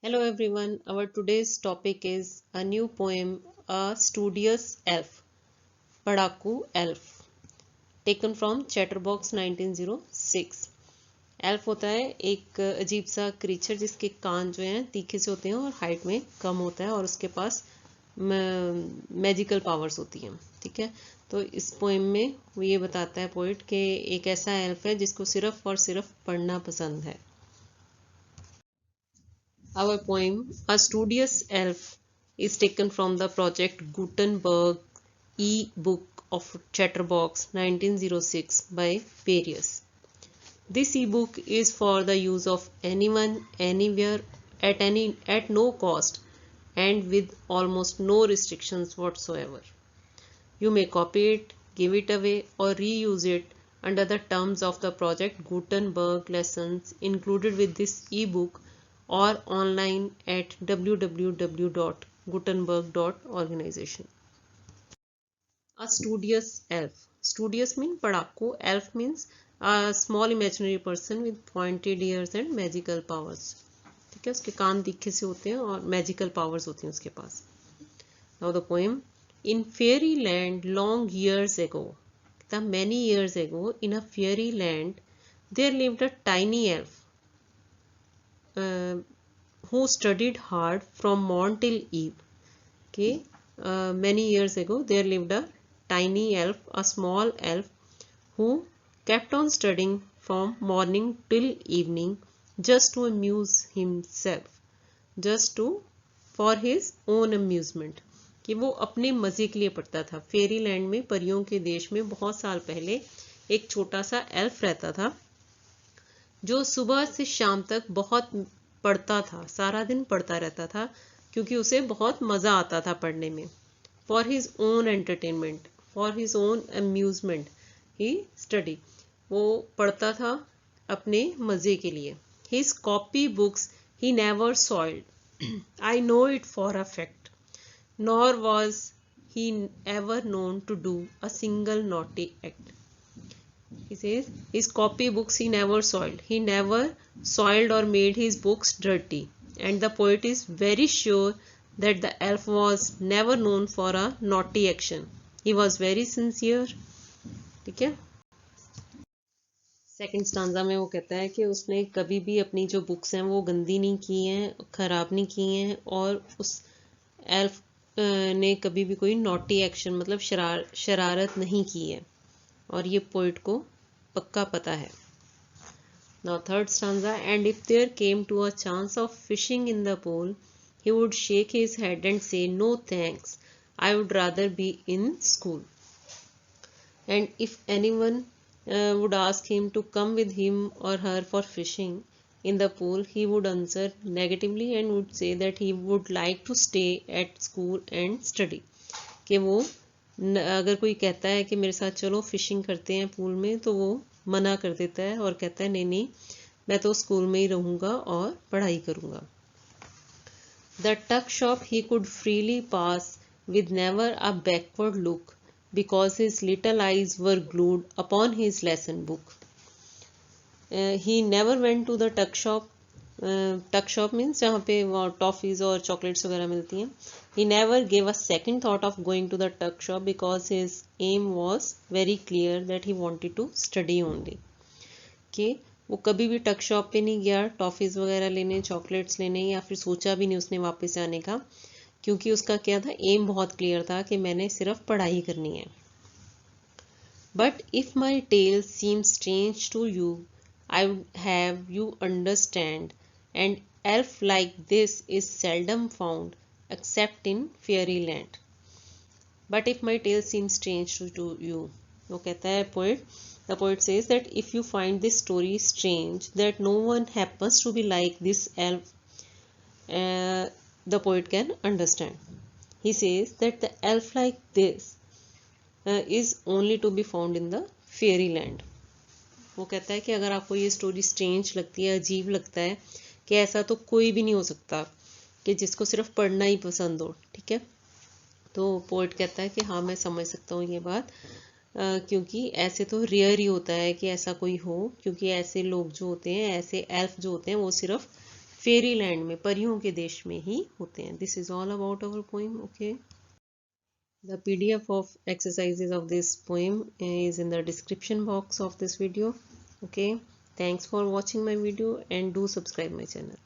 Hello everyone, our today's topic is a new poem, A Studious Elf, Padaku Elf, taken from Chatterbox 1906. Elf होता है एक अजीब सा creature जिसके कान जो हैं तीखे से होते हैं और हाइट में कम होता है और उसके पास मैजिकल पावर्स होती हैं। ठीक है, तो इस पोएम में वो ये बताता है पोइट कि एक ऐसा एल्फ है जिसको सिर्फ और सिर्फ पढ़ना पसंद है। Our poem, A Studious Elf, is taken from the project Gutenberg e-book of Chatterbox 1906 by Perius. This e-book is for the use of anyone, anywhere, at no cost, and with almost no restrictions whatsoever. You may copy it, give it away, or reuse it under the terms of the project Gutenberg lessons included with this e-book or online at www.gutenberg.organization. A studious elf. Studious means padaku. Elf means a small imaginary person with pointed ears and magical powers. ठीक है, उसके कान तीखे से होते हैं और magical powers होती हैं उसके पास. Now the poem. In fairyland long years ago, many years ago, in a fairyland, there lived a tiny elf who studied hard from morn till eve. Okay, many years ago, there lived a tiny elf, a small elf, who kept on studying from morning till evening just to amuse himself, just to for his own amusement. कि वो अपने मजे के लिए पढ़ता था. फेरी land में, परियों के देश में बहुत साल पहले एक छोटा सा एल्फ रहता था जो सुबह से शाम तक बहुत पढ़ता था, सारा दिन पढ़ता रहता था क्योंकि उसे बहुत मज़ा आता था पढ़ने में. For his own entertainment, for his own amusement he study. वो पढ़ता था अपने मज़े के लिए. His copy books he never soiled. I know it for a fact. Nor was he ever known to do a single naughty act. He says his copy books he never soiled. He never soiled or made his books dirty. And the poet is very sure that the elf was never known for a naughty action. He was very sincere. ठीक है. Second stanza में वो कहता है कि उसने कभी भी अपनी जो बुक्स हैं वो गंदी नहीं की हैं, खराब नहीं की हैं, और उस एल्फ ने कभी भी कोई नॉटी एक्शन मतलब शरारत नहीं की है, और ये पोइट को पक्का पता है. Now third stanza. And if there came to a chance of fishing in the pool he would shake his head and say no thanks, I would rather be in school. And if anyone would ask him to come with him or her for fishing in the pool, he would answer negatively and would say that he would like to stay at school and study. कि वो अगर कोई कहता है कि मेरे साथ चलो फिशिंग करते हैं पूल में, तो वो मना कर देता है और कहता है नहीं नहीं, मैं तो स्कूल में ही रहूँगा और पढ़ाई करूँगा. The tuck shop he could freely pass with never a backward look, because his little eyes were glued upon his lesson book. He never went to the tuck shop. Tuck shop means जहाँ पे वो toffees और chocolates वगैरह मिलती हैं. He never gave a second thought of going to the tuck shop because his aim was very clear that he wanted to study only. कि वो कभी भी टक शॉप पे नहीं गया टॉफ़ीज़ वगैरह लेने, चॉकलेट्स लेने, या फिर सोचा भी नहीं उसने वापस आने का, क्योंकि उसका क्या था, एम बहुत क्लियर था कि मैंने सिर्फ पढ़ाई करनी है. But if my tale seem strange to you, I would have you understand, and elf like this is seldom found except in fairy land. But if my tale seem strange to you, वो कहता है poet, the poet says that if you find this story strange, that no one happens to be like this elf, the poet can understand. He says that the elf like this is only to be found in the fairyland. वो कहता है कि अगर आपको ये story strange लगती है, अजीब लगता है, कि ऐसा तो कोई भी नहीं हो सकता कि जिसको सिर्फ पढ़ना ही पसंद हो. ठीक है, तो पोइट कहता है कि हाँ मैं समझ सकता हूँ ये बात, क्योंकि ऐसे तो रेयर ही होता है कि ऐसा कोई हो, क्योंकि ऐसे लोग जो होते हैं, ऐसे एल्फ जो होते हैं, वो सिर्फ फेरी लैंड में, परियों के देश में ही होते हैं। This is all about our poem. Okay, the PDF of exercises of this poem is in the description box of this video. Okay, thanks for watching my video and do subscribe my channel.